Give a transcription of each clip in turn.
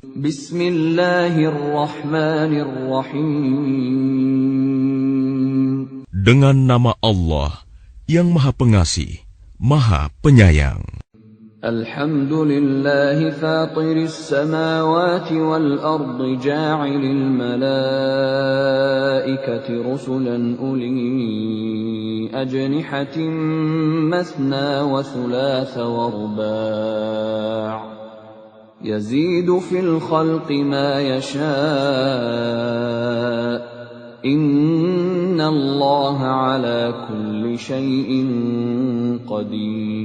Bismillahirrahmanirrahim. Dengan nama Allah yang Maha Pengasih, Maha Penyayang. Alhamdulillahi fatiris samawati wal ardi ja'ilil malaikati rusulan uli ajnihatin mathna wa thulatha wa ruba' yazidu fil khalqi ma yasha' innallaha ala kulli syai'in qadir.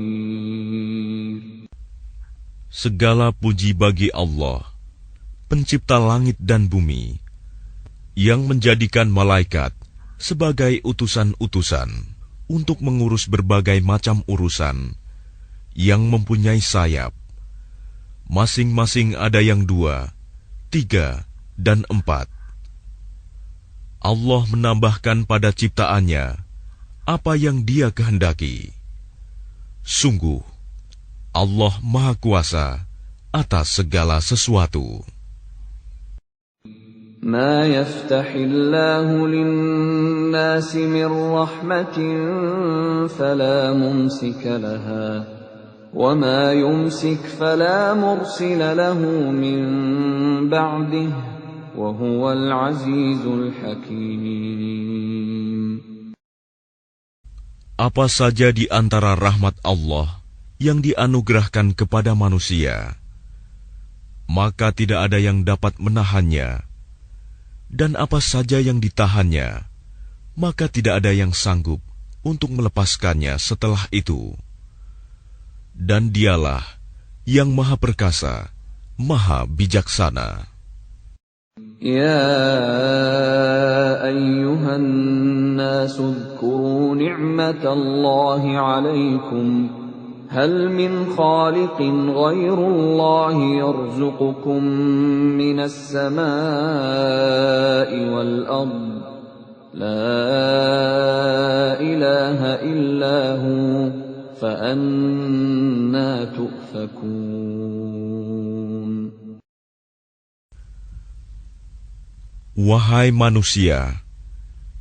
Segala puji bagi Allah, pencipta langit dan bumi, yang menjadikan malaikat sebagai utusan-utusan untuk mengurus berbagai macam urusan, yang mempunyai sayap. Masing-masing ada yang 2, 3, dan 4. Allah menambahkan pada ciptaannya apa yang Dia kehendaki. Sungguh, Allah Maha Kuasa atas segala sesuatu. Ma yaftahillahu lin-nasi min rahmatin fala mumsika laha wa ma yumsik fala mursila lahu min ba'dihi wa huwal azizul hakim. Apa saja di antara rahmat Allah yang dianugerahkan kepada manusia, maka tidak ada yang dapat menahannya, dan apa saja yang ditahannya, maka tidak ada yang sanggup untuk melepaskannya setelah itu. Dan Dialah yang Maha Perkasa, Maha Bijaksana. Ya ayyuhan nasu dzkuru ni'matallahi 'alaikum hal min khaliqin ghairullahi yarzuqukum minas samaa'i wal ard la ilaha illa hu fa anna tu'fakun. Wahai manusia,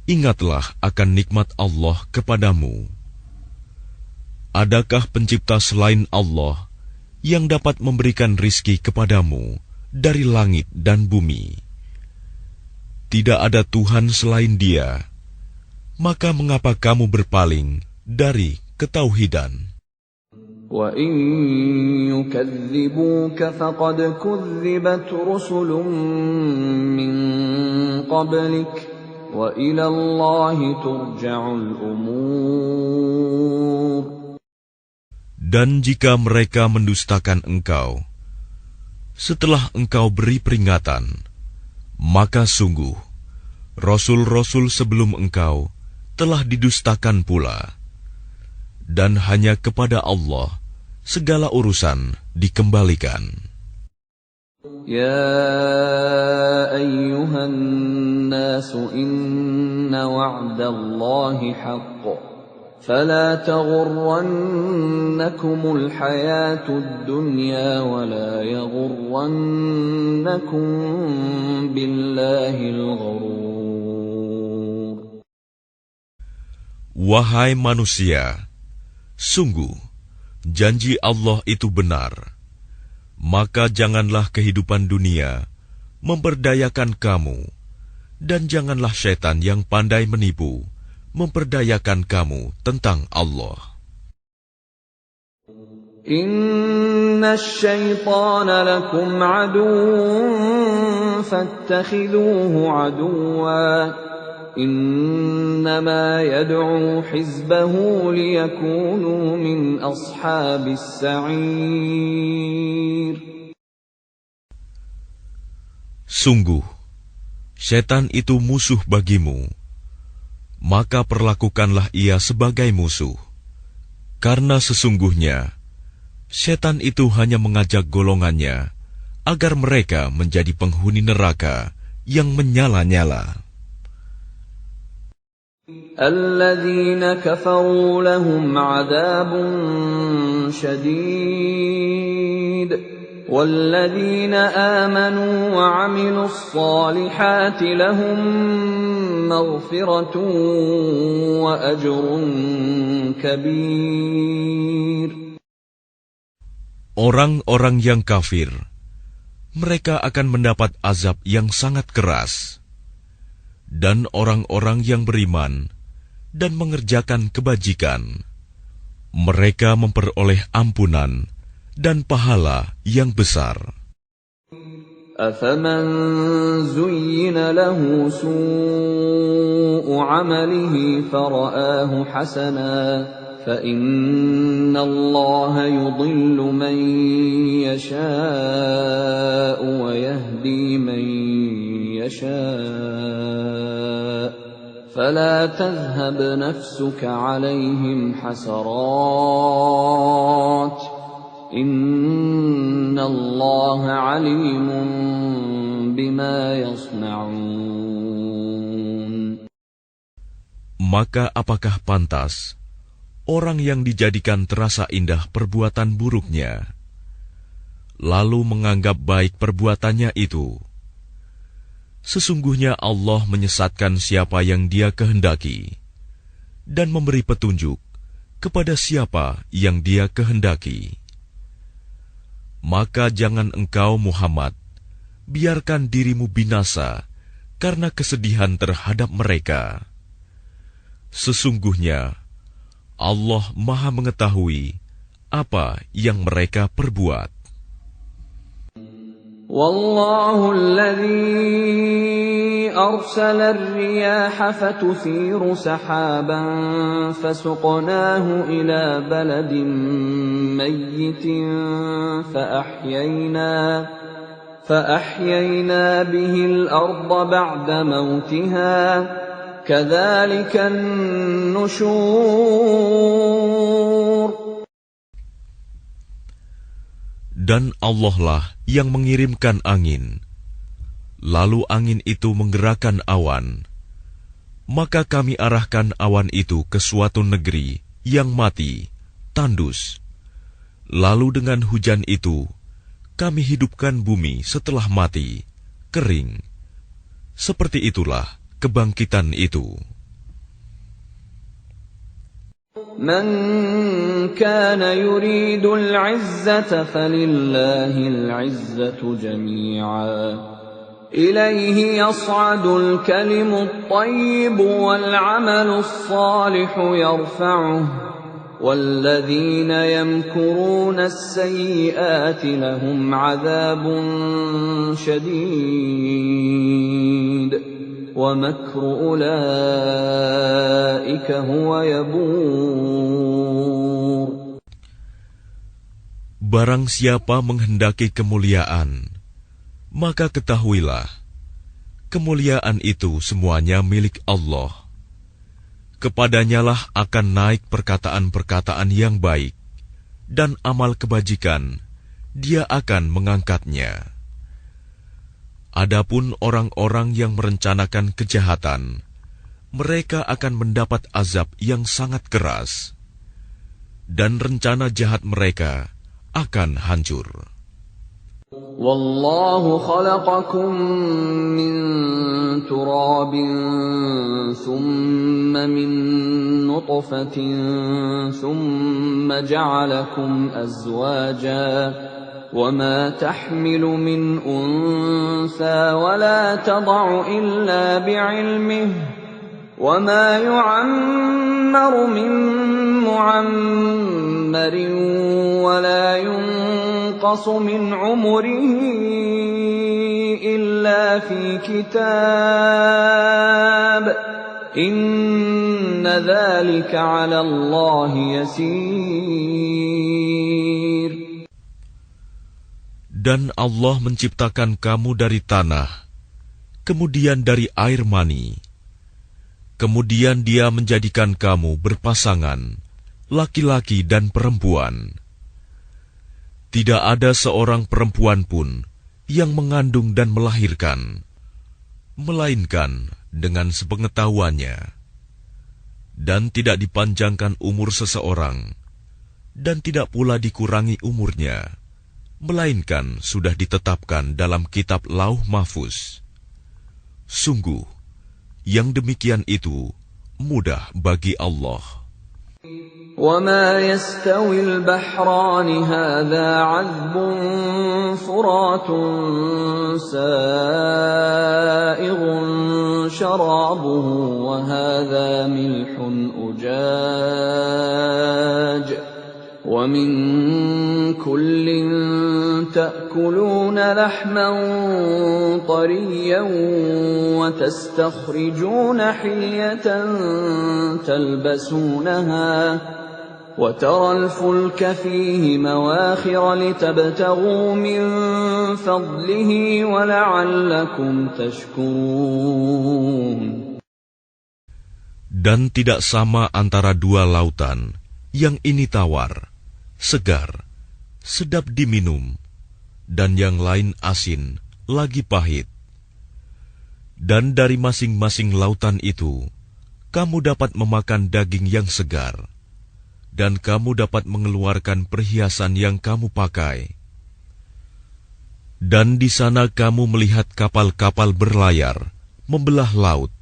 ingatlah akan nikmat Allah kepadamu. Adakah pencipta selain Allah yang dapat memberikan rizki kepadamu dari langit dan bumi? Tidak ada Tuhan selain Dia. Maka mengapa kamu berpaling dari ketauhidan? Wa in yukadzibuka faqad kudzibat rusulun min qablik wa ila Allahi turja'ul umur. Dan jika mereka mendustakan engkau, setelah engkau beri peringatan, maka sungguh, Rasul-Rasul sebelum engkau telah didustakan pula. Dan hanya kepada Allah segala urusan dikembalikan. Ya ayyuhan nasu inna wa'dallahi haqq. فلا تغرنكم الحياة الدنيا ولا يغرنكم بالله الغرور. Wahai manusia, sungguh janji Allah itu benar. Maka janganlah kehidupan dunia memperdayakan kamu, dan janganlah syaitan yang pandai menipu memperdayakan kamu tentang Allah. Inna syaitana lakum aduwwun fattakhidhuhu aduwwa. Innama yad'u hizbahu liyakunu min ashabis sa'ir. Sungguh, syaitan itu musuh bagimu. Maka perlakukanlah ia sebagai musuh, karena sesungguhnya syaitan itu hanya mengajak golongannya agar mereka menjadi penghuni neraka yang menyala-nyala. Alladzina kafaru lahum 'adzabun syadid والذين آمنوا وعملوا الصالحات لهم مغفرة وأجر كبير. Orang-orang yang kafir, mereka akan mendapat azab yang sangat keras. Dan orang-orang yang beriman dan mengerjakan kebajikan, mereka memperoleh ampunan dan pahala yang besar. أَفَمَنْ زُيِّنَ لَهُ سُوءُ عَمَلِهِ فَرَآهُ حَسَنًا فَإِنَّ اللَّهَ يُضِلُّ مَنْ يَشَاءُ وَيَهْدِي مَنْ يَشَاءُ فَلَا تَذْهَبْ نَفْسُكَ عَلَيْهِمْ حَسَرَاتٍ إِنَّ اللَّهَ عَلِيمٌ بِمَا يَصْنَعُونَ. Maka apakah pantas orang yang dijadikan terasa indah perbuatan buruknya, lalu menganggap baik perbuatannya itu? Sesungguhnya Allah menyesatkan siapa yang Dia kehendaki dan memberi petunjuk kepada siapa yang Dia kehendaki. Maka jangan engkau Muhammad biarkan dirimu binasa karena kesedihan terhadap mereka. Sesungguhnya Allah Maha mengetahui apa yang mereka perbuat. Wallahu alladhi arsala ar-riyaha fatuthiru sahaban fasuqnahu ila baladin mayyitin فأحيينا به الأرض بعد موتها كذلك النشور. Dan Allah lah yang mengirimkan angin, lalu angin itu menggerakkan awan, maka kami arahkan awan itu ke suatu negeri yang mati, tandus. Lalu dengan hujan itu kami hidupkan bumi setelah mati, kering. Seperti itulah kebangkitan itu. Man kana yuridul 'izzata falillahil 'izzatu jami'a. Ilayhi yas'adul kalimut tayyibu wal 'amalus salihu yarfa'uhu. وَالَّذِينَ يَمْكُرُونَ السَّيِّئَاتِ لَهُمْ عَذَابٌ شَدِيدٌ وَمَكْرُ أُولَئِكَ هُوَ يَبُورُ. Barang siapa menghendaki kemuliaan, maka ketahuilah, kemuliaan itu semuanya milik Allah. Kepadanyalah akan naik perkataan-perkataan yang baik, dan amal kebajikan, Dia akan mengangkatnya. Adapun orang-orang yang merencanakan kejahatan, mereka akan mendapat azab yang sangat keras, dan rencana jahat mereka akan hancur. Wallahu khalaqakum min turabin thumma min nutfatin thumma ja'alakum azwaja wa ma tahmilu min untha wa la tad'u illa bi'ilmihi wa ma yu'ammaru min mu'ammarin wa la yunqasu min umrihi illa fi kitab inna dhalika 'ala Allahi yasir. Dan Allah menciptakan kamu dari tanah, kemudian dari air mani. Kemudian Dia menjadikan kamu berpasangan, laki-laki dan perempuan. Tidak ada seorang perempuan pun yang mengandung dan melahirkan, melainkan dengan sepengetahuannya. Dan tidak dipanjangkan umur seseorang, dan tidak pula dikurangi umurnya, melainkan sudah ditetapkan dalam kitab Lauh Mahfuz. Sungguh, yang demikian itu mudah bagi Allah. وَمَا يَسْتَوِي الْبَحْرَانِ هَذَا عَذْبٌ فُرَاتٌ سَائِغٌ شَرَابُهُ وَهَذَا مِلْحٌ أُجَاجٌ وَمِنْ كُلٍّ تَأْكُلُونَ لَحْمًا طَرِيًّا وَتَسْتَخْرِجُونَ حِلْيَةً تَلْبَسُونَهَا وَتَرَى الْفُلْكَ فِيهِ مَوَاخِرَ لِتَبْتَغُوا مِنْ فَضْلِهِ وَلَعَلَّكُمْ تَشْكُرُونَ. Dan tidak sama antara dua lautan, yang ini tawar, segar, sedap diminum, dan yang lain asin, lagi pahit. Dan dari masing-masing lautan itu, kamu dapat memakan daging yang segar, dan kamu dapat mengeluarkan perhiasan yang kamu pakai. Dan di sana kamu melihat kapal-kapal berlayar, membelah laut,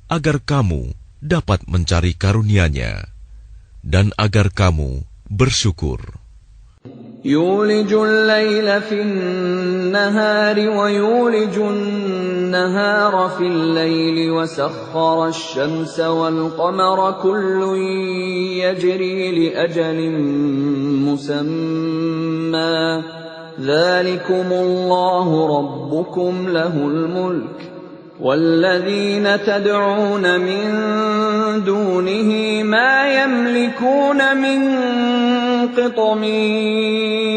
agar kamu dapat mencari karunia-Nya, dan agar kamu bersyukur. يولج الليل في النهار ويولج النهار في الليل وسخر الشمس والقمر كل يجري لأجل مسمى ذلكم الله ربكم له الملك وَالَّذِينَ تَدْعُونَ مِن دُونِهِ مَا يَمْلِكُونَ مِن قِطْمِيرٍ.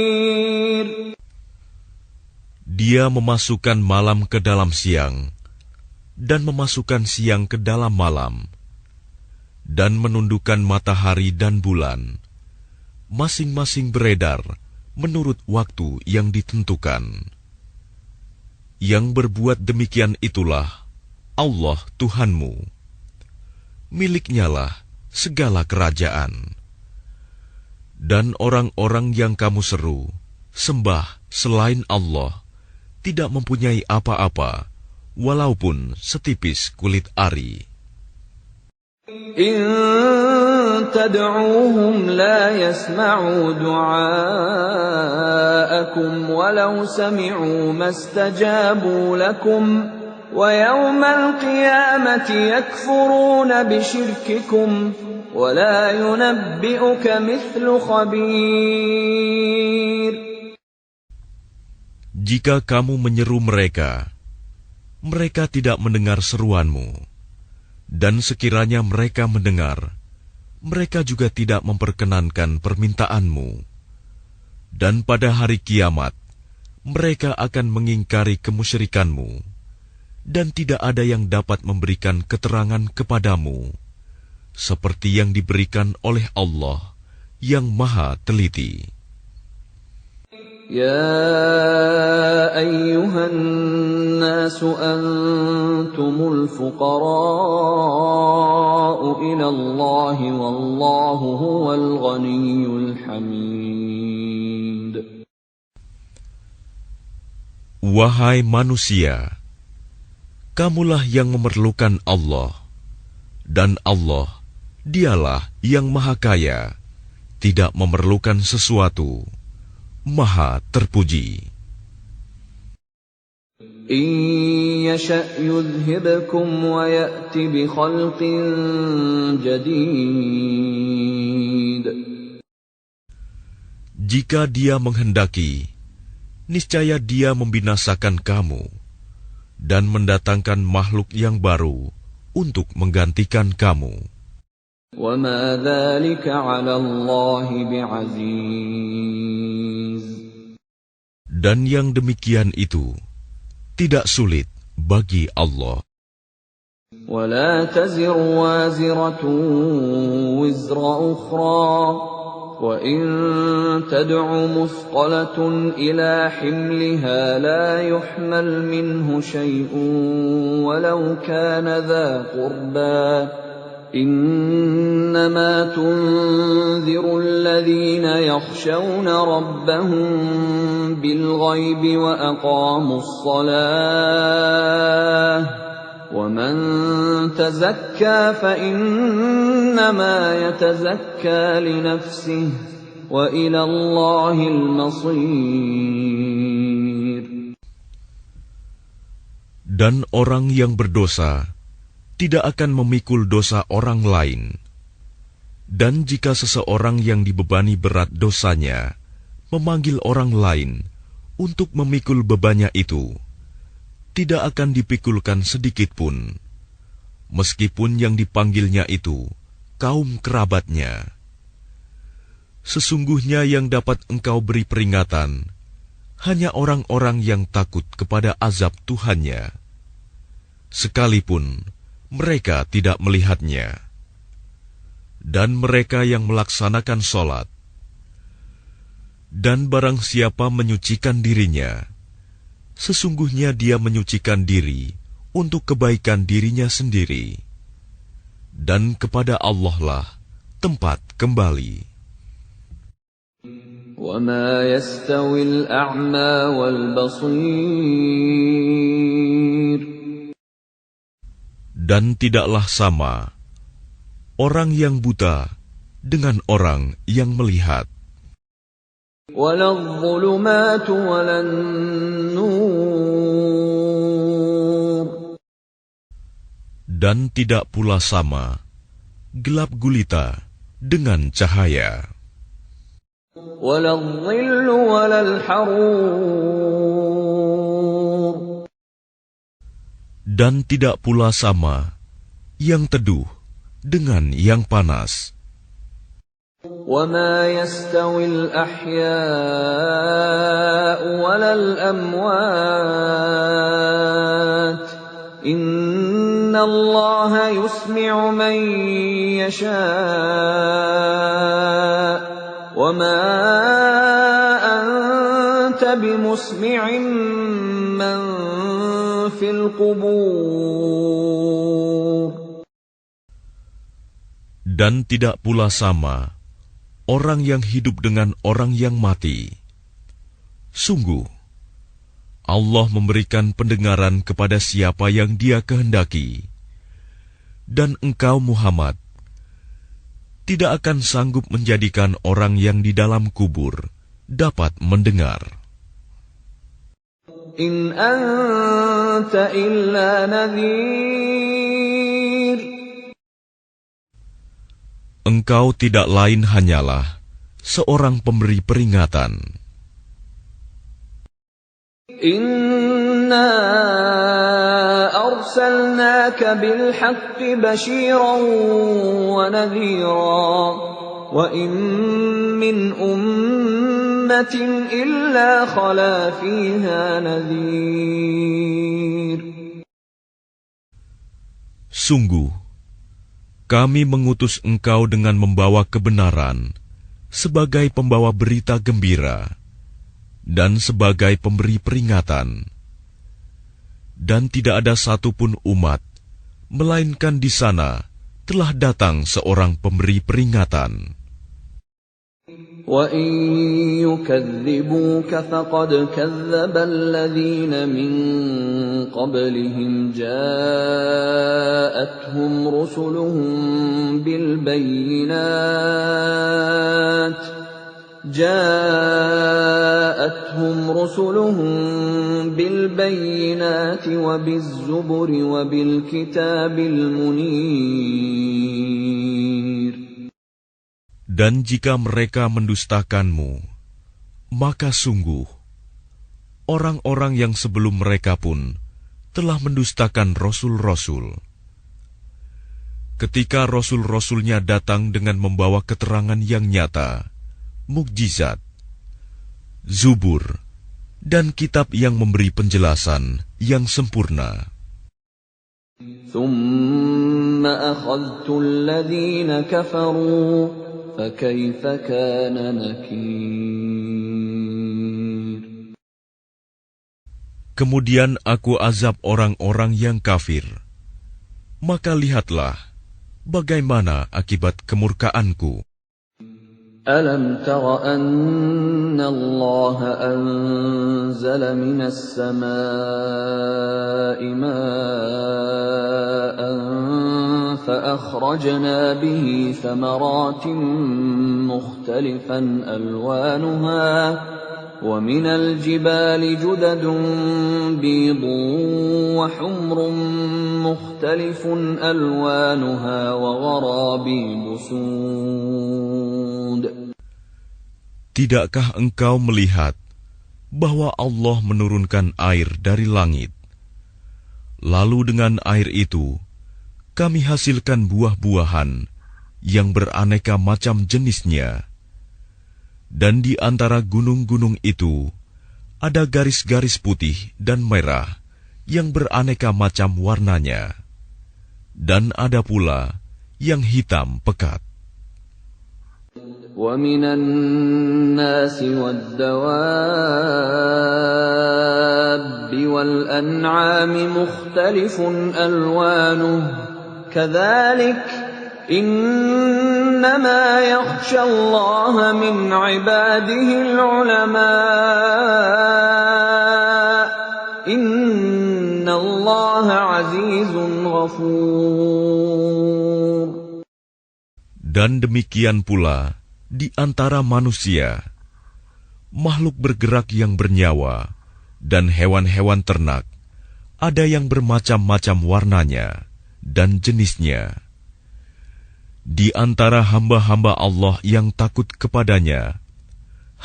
Dia memasukkan malam ke dalam siang, dan memasukkan siang ke dalam malam, dan menundukkan matahari dan bulan, masing-masing beredar menurut waktu yang ditentukan. Yang berbuat demikian itulah Allah Tuhanmu. Miliknya-lah segala kerajaan. Dan orang-orang yang kamu seru, sembah selain Allah, tidak mempunyai apa-apa, walaupun setipis kulit ari. إن تدعوهم لا يسمعوا دعاءكم ولو سمعوا ما استجابوا لكم ويوم القيامة يكفرون بشرككم ولا ينبئك مثل خبير. Jika kamu menyeru mereka, mereka tidak mendengar seruanmu. Dan sekiranya mereka mendengar, mereka juga tidak memperkenankan permintaanmu. Dan pada hari kiamat, mereka akan mengingkari kemusyrikanmu, dan tidak ada yang dapat memberikan keterangan kepadamu, seperti yang diberikan oleh Allah yang Maha Teliti. يا أيها الناس أنتم الفقراء إلى الله والله هو الغني الحميد. Wahai manusia, kamulah yang memerlukan Allah, dan Allah, Dialah yang Maha Kaya, tidak memerlukan sesuatu, Maha terpuji. إن يشأ يذهبكم ويأت بخلق جديد. Jika Dia menghendaki, niscaya Dia membinasakan kamu dan mendatangkan makhluk yang baru untuk menggantikan kamu. وَمَا ذَلِكَ عَلَى اللَّهِ بِعَزِيزٍ. Dan yang demikian itu tidak sulit bagi Allah. وَلَا تَزِرُ وَازِرَةٌ وِزْرَ أُخْرَى وَإِن تَدْعُ مُثْقَلَةٌ إِلَى حِمْلِهَا لَا يُحْمَلْ مِنْهُ شَيْءٌ وَلَوْ كَانَ ذَا قُرْبَى إنما تنذر الذين يخشون ربهم بالغيب وأقاموا الصلاة ومن تزكى فإنما يتزكى لنفسه وإلى الله المصير. Dan orang yang berdosa tidak akan memikul dosa orang lain. Dan jika seseorang yang dibebani berat dosanya memanggil orang lain untuk memikul bebannya itu, tidak akan dipikulkan sedikit pun, meskipun yang dipanggilnya itu kaum kerabatnya. Sesungguhnya yang dapat engkau beri peringatan hanya orang-orang yang takut kepada azab Tuhannya, sekalipun mereka tidak melihatnya. Dan mereka yang melaksanakan sholat. Dan barang siapa menyucikan dirinya, sesungguhnya dia menyucikan diri untuk kebaikan dirinya sendiri. Dan kepada Allah lah tempat kembali. وَمَا يَسْتَوِي الْأَعْمَى وَالْبَصِيرُ. Dan tidaklah sama orang yang buta dengan orang yang melihat. وَلَا الظُّلُمَاتُ وَلَا النُّورُ. Dan tidak pula sama gelap gulita dengan cahaya. وَلَا الظِّلُّ وَلَا الْحَرُورُ. Dan tidak pula sama yang teduh dengan yang panas. وَمَا يَسْتَوِي الْأَحْيَاءُ وَلَا الْأَمْوَاتُ إِنَّ اللَّهَ يُسْمِعُ مَن يَشَاءُ وَمَا أَنتَ بِمُسْمِعٍ مَّن فِي الْقُبُورِ. Dan tidak pula sama orang yang hidup dengan orang yang mati. Sungguh, Allah memberikan pendengaran kepada siapa yang Dia kehendaki. Dan engkau Muhammad tidak akan sanggup menjadikan orang yang di dalam kubur dapat mendengar. In anta illa nadhir. Engkau tidak lain hanyalah seorang pemberi peringatan. Inna arsalnaka bil haqqi bashiran wa nadhira wa in min ummatin illa khala fiha nadhir. Sungguh, kami mengutus engkau dengan membawa kebenaran sebagai pembawa berita gembira dan sebagai pemberi peringatan. Dan tidak ada satupun umat, melainkan di sana telah datang seorang pemberi peringatan. وَإِن يُكَذِّبُوكَ فَقَدْ كَذَّبَ الَّذِينَ مِن قَبْلِهِمْ جَاءَتْهُمْ رُسُلُهُم بِالْبَيِّنَاتِ وَبِالزُّبُرِ وَبِالْكِتَابِ الْمُنِيرِ. Dan jika mereka mendustakanmu, maka sungguh orang-orang yang sebelum mereka pun telah mendustakan rasul-rasul. Ketika rasul-rasulnya datang dengan membawa keterangan yang nyata, mukjizat, zubur, dan kitab yang memberi penjelasan yang sempurna. ثُمَّ أَخَذْتُ الَّذِينَ كَفَرُوا فَكَيْفَ كَانَ نَكِيرِ. Kemudian aku azab orang-orang yang kafir. Maka lihatlah bagaimana akibat kemurkaanku? ألم تر أن الله أنزل من السماء ماء فأخرجنا به ثمرات مختلفا ألوانها ومن الجبال جدد بيض وحمر مختلف ألوانها وغرابيب سود. Tidakkah engkau melihat bahwa Allah menurunkan air dari langit? Lalu dengan air itu, kami hasilkan buah-buahan yang beraneka macam jenisnya. Dan di antara gunung-gunung itu, ada garis-garis putih dan merah yang beraneka macam warnanya. Dan ada pula yang hitam pekat. وَمِنَ النَّاسِ وَالدَّوَابِّ وَالْأَنْعَامِ مُخْتَلِفٌ أَلْوَانُهُ كَذَلِكَ إِنَّمَا يَخْشَى اللَّهَ مِنْ عِبَادِهِ الْعُلَمَاءُ إِنَّ اللَّهَ عَزِيزٌ غَفُورٌ. Dan demikian pula di antara manusia, makhluk bergerak yang bernyawa, dan hewan-hewan ternak, ada yang bermacam-macam warnanya dan jenisnya. Di antara hamba-hamba Allah yang takut kepadanya,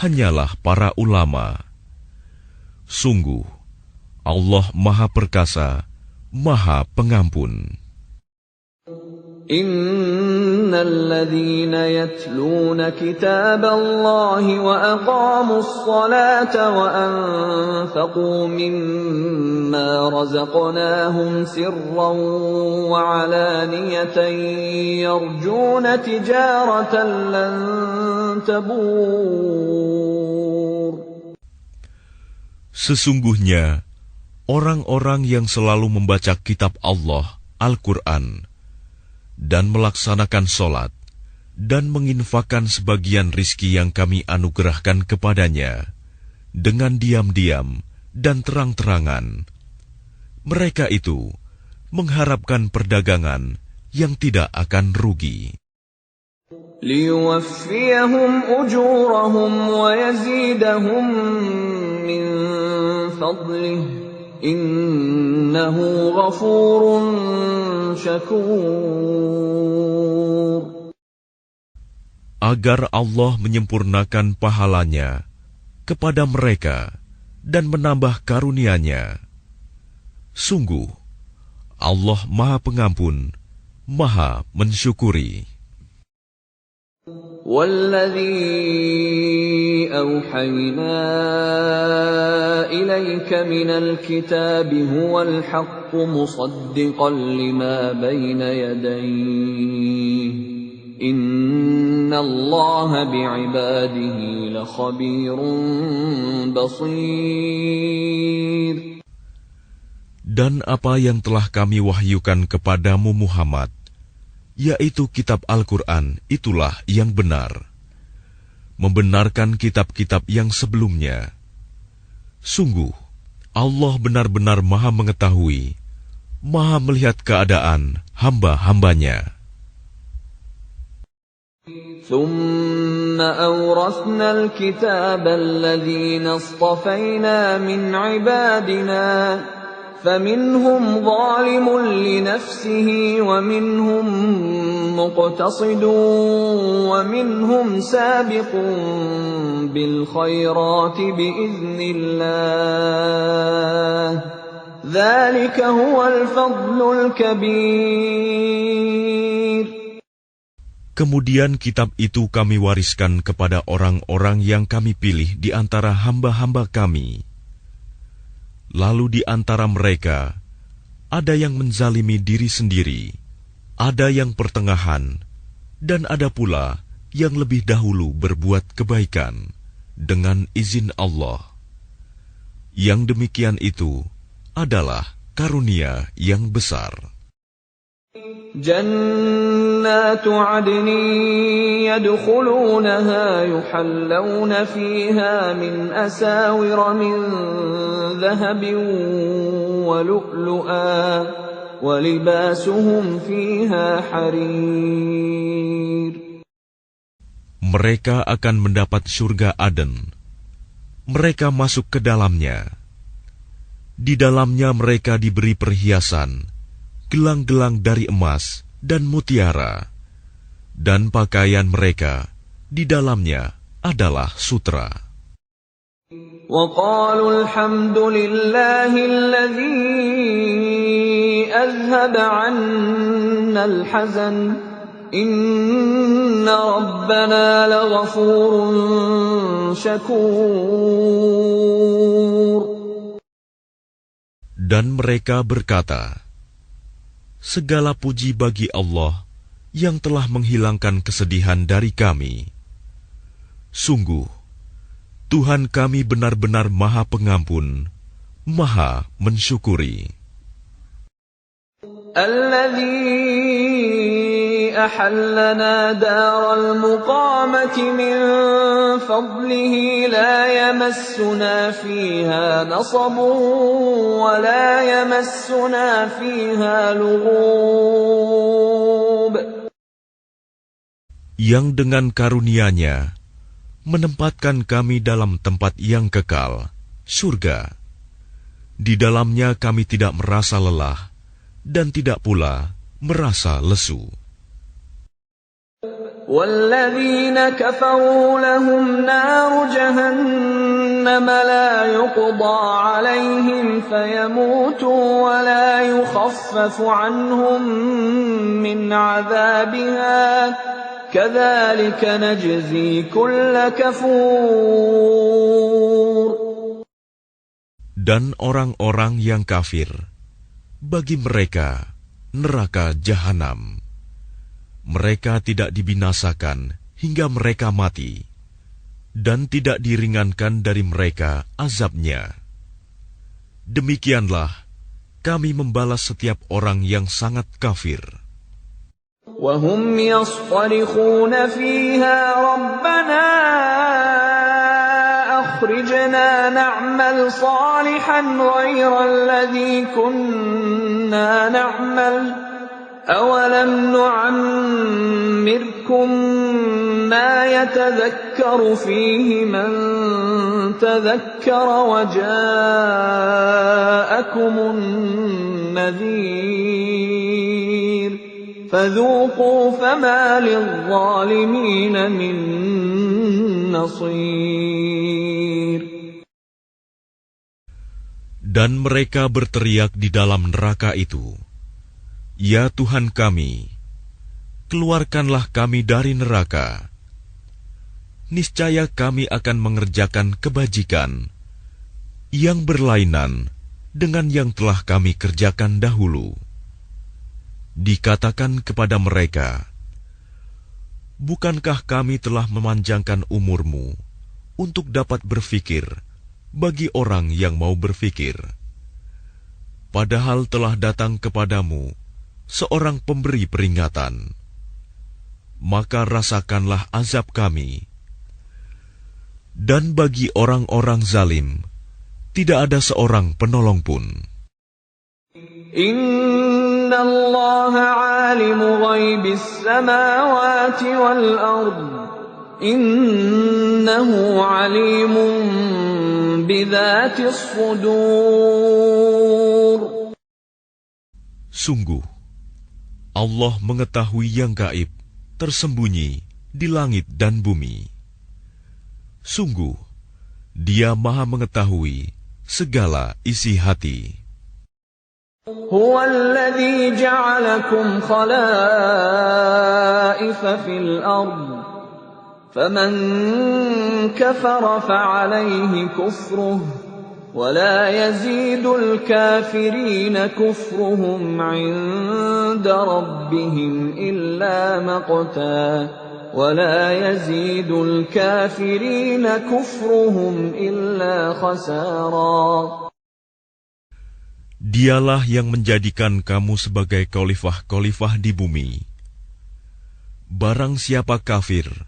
hanyalah para ulama. Sungguh, Allah Maha Perkasa, Maha Pengampun. إِنَّ الَّذِينَ يَتْلُونَ كِتَابَ اللَّهِ وَأَقَامُوا الصَّلَاةَ وَأَنفَقُوا مِمَّا رَزَقْنَاهُمْ سِرًّا وَعَلَانِيَةً يَرْجُونَ تِجَارَةً لَّن تَبُورَ. Sesungguhnya, orang-orang yang selalu membaca kitab Allah, Al-Quran, dan melaksanakan sholat, dan menginfakkan sebagian rizki yang kami anugerahkan kepadanya, dengan diam-diam dan terang-terangan. Mereka itu mengharapkan perdagangan yang tidak akan rugi. لِيُوَفِّيَهُمْ أُجُورَهُمْ وَيَزِيدَهُمْ مِنْ فَضْلِهِ Innahu ghafurun syakur. Agar Allah menyempurnakan pahalanya kepada mereka dan menambah karunia-Nya. Sungguh, Allah Maha Pengampun, Maha Mensyukuri. وَالَّذِي أَوْحَيْنَا إِلَيْكَ مِنَ الْكِتَابِ هُوَ الْحَقُّ مُصَدِّقًا لِمَا بَيْنَ يَدَيْهِ إِنَّ اللَّهَ بِعِبَادِهِ لَخَبِيرٌ بَصِيرٌ. Dan apa yang telah kami wahyukan kepadamu Muhammad, yaitu kitab Al-Quran, itulah yang benar, membenarkan kitab-kitab yang sebelumnya. Sungguh, Allah benar-benar Maha mengetahui, Maha melihat keadaan hamba-hambanya. ثُمَّ أَوْرَثْنَا الْكِتَابَ الَّذِينَ اصْطَفَيْنَا مِنْ عِبَادِنَا فَمِنْهُمْ ظَالِمٌ لِنَفْسِهِ وَمِنْهُمْ مُقْتَصِدٌ وَمِنْهُمْ سَابِقٌ بِالْخَيْرَاتِ بِإِذْنِ اللَّهِ ذَلِكَ هُوَ الْفَضْلُ الْكَبِيرُ. Kemudian kitab itu kami wariskan kepada orang-orang yang kami pilih di antara hamba-hamba kami. Lalu di antara mereka, ada yang menzalimi diri sendiri, ada yang pertengahan, dan ada pula yang lebih dahulu berbuat kebaikan dengan izin Allah. Yang demikian itu adalah karunia yang besar. جنات عدن يدخلونها يحلون فيها من أساور من ذهب ولؤلؤا ولباسهم فيها حرير. Mereka akan mendapat surga Aden. Mereka masuk ke dalamnya. Di dalamnya mereka diberi perhiasan, gelang-gelang dari emas dan mutiara, dan pakaian mereka di dalamnya adalah sutra. وَقَالُوا الْحَمْدُ لِلَّهِ الَّذِي أَذْهَبَ عَنَّا الْحَزَنَ إِنَّ رَبَّنَا لَغَفُورٌ شَكُورٌ. Dan mereka berkata, segala puji bagi Allah yang telah menghilangkan kesedihan dari kami. Sungguh, Tuhan kami benar-benar Maha Pengampun, Maha mensyukuri. الذي أحلنا دار المقامة من فضله لا يمسنا فيها نصب ولا يمسنا فيها لغوب. Yang dengan karunia-Nya menempatkan kami dalam tempat yang kekal, surga. Di dalamnya kami tidak merasa lelah dan tidak pula merasa lesu. وَالَّذِينَ كَفَرُوا لَهُمْ نَارُ جَهَنَّمَ لَا يُقْضَى عَلَيْهِمْ فَيَمُوتُوا وَلَا يُخَفَّفُ عَنْهُمْ مِنْ عَذَابِهَا كَذَلِكَ نَجْزِي كُلَّ كَفُورٍ. Dan orang-orang yang kafir, bagi mereka neraka jahanam. Mereka tidak dibinasakan hingga mereka mati, dan tidak diringankan dari mereka azabnya. Demikianlah kami membalas setiap orang yang sangat kafir. وَهُمْ يَصْطَرِخُونَ فِيهَا رَبَّنَا أَخْرِجْنَا نَعْمَلْ صَالِحًا غَيْرَ الَّذِي كُنَّا نَعْمَلُ أَوَلَمْ نُعَمِّرْكُم مَّا يَتَذَكَّرُ فِيهِ مَن تَذَكَّرَ وَجَاءَكُمُ النَّذِيرُ فَذُوقُوا فَمَا لِلظَّالِمِينَ مِن نَّصِيرٍ. Dan mereka berteriak di dalam neraka itu, ya Tuhan kami, keluarkanlah kami dari neraka. Niscaya kami akan mengerjakan kebajikan yang berlainan dengan yang telah kami kerjakan dahulu. Dikatakan kepada mereka, bukankah kami telah memanjangkan umurmu untuk dapat berfikir bagi orang yang mau berfikir? Padahal telah datang kepadamu seorang pemberi peringatan. Maka rasakanlah azab kami. Dan bagi orang-orang zalim, tidak ada seorang penolong pun. Inna Allah alimu ghaibis samawati wal ard. Innahu alimun bidhatis sudur. Sungguh, Allah mengetahui yang gaib, tersembunyi di langit dan bumi. Sungguh, Dia Maha mengetahui segala isi hati. Huwa alladhi ja'alakum khalaifa fil ard. Faman kafara fa'alayhi kufruh. ولا يزيد الكافرين كفرهم عند ربهم إلا مقتا ولا يزيد الكافرين كفرهم إلا خسارا. Dialah yang menjadikan kamu sebagai khalifah-khalifah di bumi. Barang siapa kafir,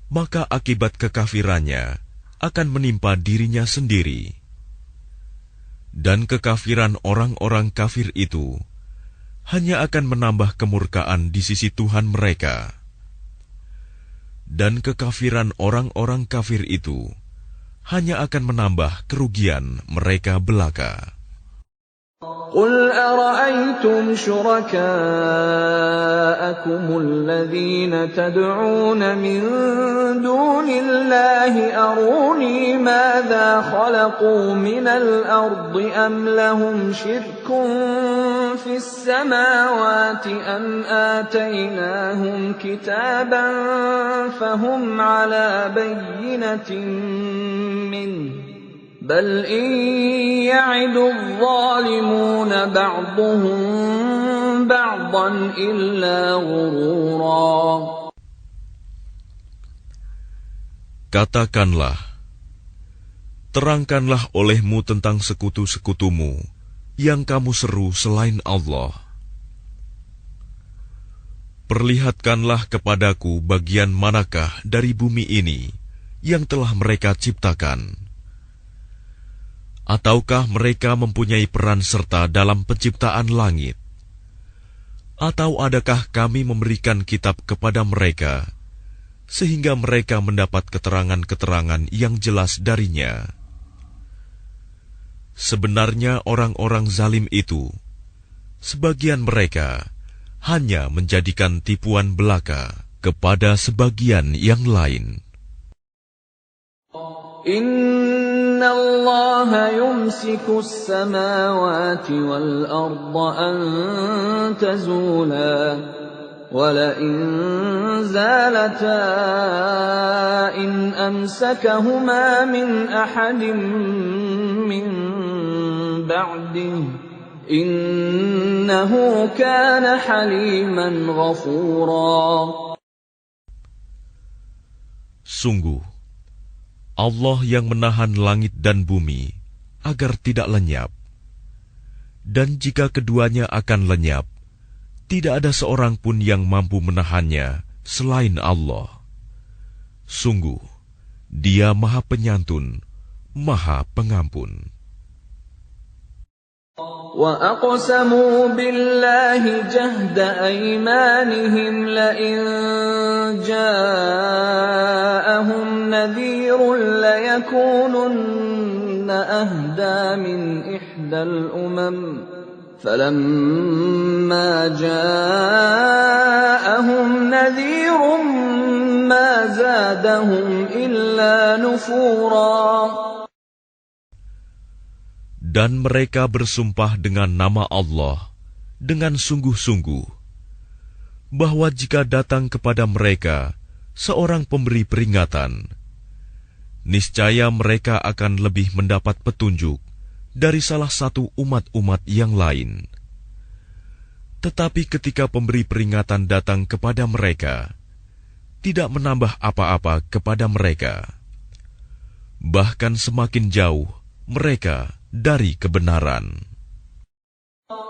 maka akibat kekafirannya akan menimpa dirinya sendiri. Dan kekafiran orang-orang kafir itu hanya akan menambah kemurkaan di sisi Tuhan mereka. Dan kekafiran orang-orang kafir itu hanya akan menambah kerugian mereka belaka. قل أرأيتم شركاءكم الذين تدعون من دون الله أروني ماذا خلقوا من الأرض أم لهم شرك في السماوات أم آتيناهم كتابا فهم على بينة منه بل إن يعد الظالمون بعضهم بعضا إلا غرورا. Katakanlah, terangkanlah olehmu tentang sekutu-sekutumu yang kamu seru selain Allah. Perlihatkanlah kepadaku bagian manakah dari bumi ini yang telah mereka ciptakan. Ataukah mereka mempunyai peran serta dalam penciptaan langit? Atau adakah kami memberikan kitab kepada mereka, sehingga mereka mendapat keterangan-keterangan yang jelas darinya? Sebenarnya orang-orang zalim itu, sebagian mereka hanya menjadikan tipuan belaka kepada sebagian yang lain. Inna Allah yumsiku as-samawati wal arda an tazula ولئن زالتا إن أمسكهما من أحد من بعده إنه كان حليما غفورا. Sungguh, Allah yang menahan langit dan bumi agar tidak lenyap. Dan jika keduanya akan lenyap, tidak ada seorang pun yang mampu menahannya selain Allah. Sungguh, Dia Maha Penyantun, Maha Pengampun. وَأَقْسَمُوا بِاللَّهِ جَهْدَ أَيْمَانِهِمْ لَئِن جَاءَهُمْ نَذِيرٌ لَيَكُونُنَّ أَهْدَىٰ مِنْ إِحْدَى الْأُمَمِ فَلَمَّا جَاءَهُمْ نَذِيرٌ مَا زَادَهُمْ إِلَّا نُفُورًا. Dan mereka bersumpah dengan nama Allah dengan sungguh-sungguh, bahwa jika datang kepada mereka seorang pemberi peringatan, niscaya mereka akan lebih mendapat petunjuk dari salah satu umat-umat yang lain. Tetapi ketika pemberi peringatan datang kepada mereka, tidak menambah apa-apa kepada mereka, bahkan semakin jauh mereka dari kebenaran.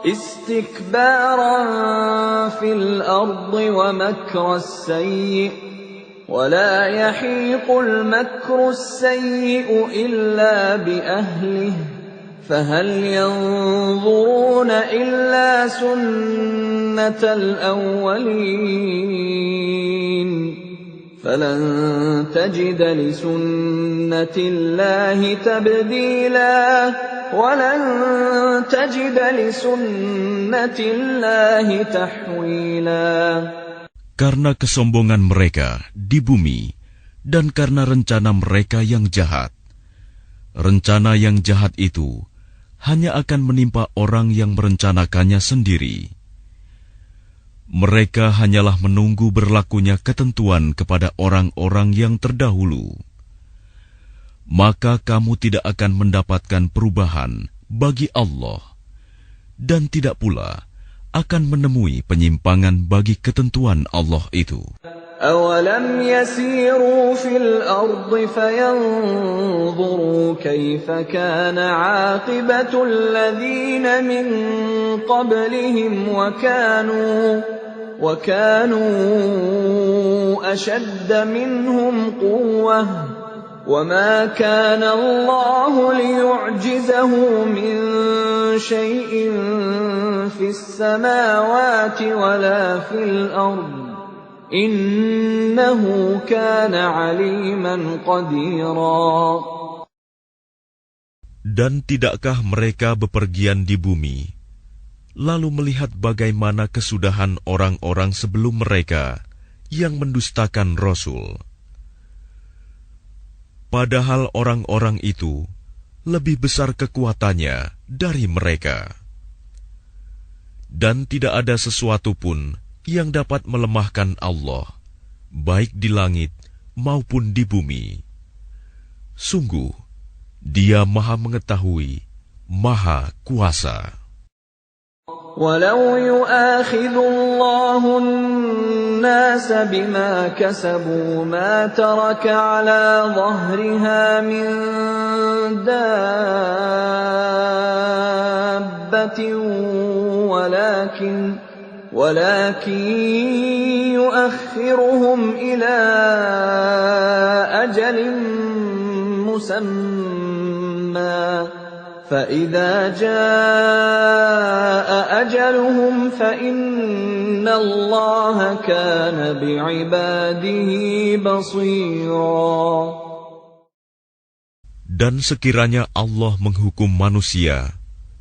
Istikbaran fil ardi wa makras sayyi wa la yahiqul makras sayyi illa bi ahlihi فهل ينظرون إلا سنة الأولين فلن تجد لسنة الله تبديلا ولن تجد لسنة الله تحويلا. Karena kesombongan mereka di bumi dan karena rencana mereka yang jahat. Rencana yang jahat itu hanya akan menimpa orang yang merencanakannya sendiri. Mereka hanyalah menunggu berlakunya ketentuan kepada orang-orang yang terdahulu. Maka kamu tidak akan mendapatkan perubahan bagi Allah, dan tidak pula akan menemui penyimpangan bagi ketentuan Allah itu. أَوَلَمْ يَسِيرُوا فِي الْأَرْضِ فَيَنظُرُوا كَيْفَ كَانَ عَاقِبَةُ الَّذِينَ مِن قَبْلِهِمْ وَكَانُوا أَشَدَّ مِنْهُمْ قُوَّةً وَمَا كَانَ اللَّهُ لِيُعْجِزَهُ مِن شَيْءٍ فِي السَّمَاوَاتِ وَلَا فِي الْأَرْضِ Innahu kana aliman qadira. Dan tidakkah mereka bepergian di bumi, lalu melihat bagaimana kesudahan orang-orang sebelum mereka yang mendustakan Rasul? Padahal orang-orang itu lebih besar kekuatannya dari mereka. Dan tidak ada sesuatu pun yang dapat melemahkan Allah, baik di langit maupun di bumi. Sungguh, Dia Maha Mengetahui, Maha Kuasa. Walau yu'akhidhu Allahu an-nasa bima kasabu ma taraka ala dhahriha min dabbatin ولكن يؤخرهم إلى أجل مسمى فإذا جاء أجلهم فإن الله كان بعباده بصيرا. Dan sekiranya Allah menghukum manusia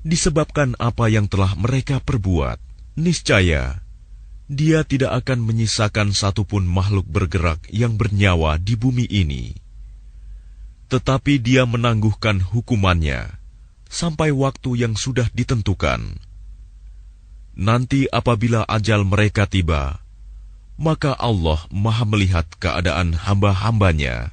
disebabkan apa yang telah mereka perbuat, niscaya Dia tidak akan menyisakan satupun makhluk bergerak yang bernyawa di bumi ini. Tetapi Dia menangguhkan hukumannya sampai waktu yang sudah ditentukan. Nanti apabila ajal mereka tiba, maka Allah Maha melihat keadaan hamba-hambanya.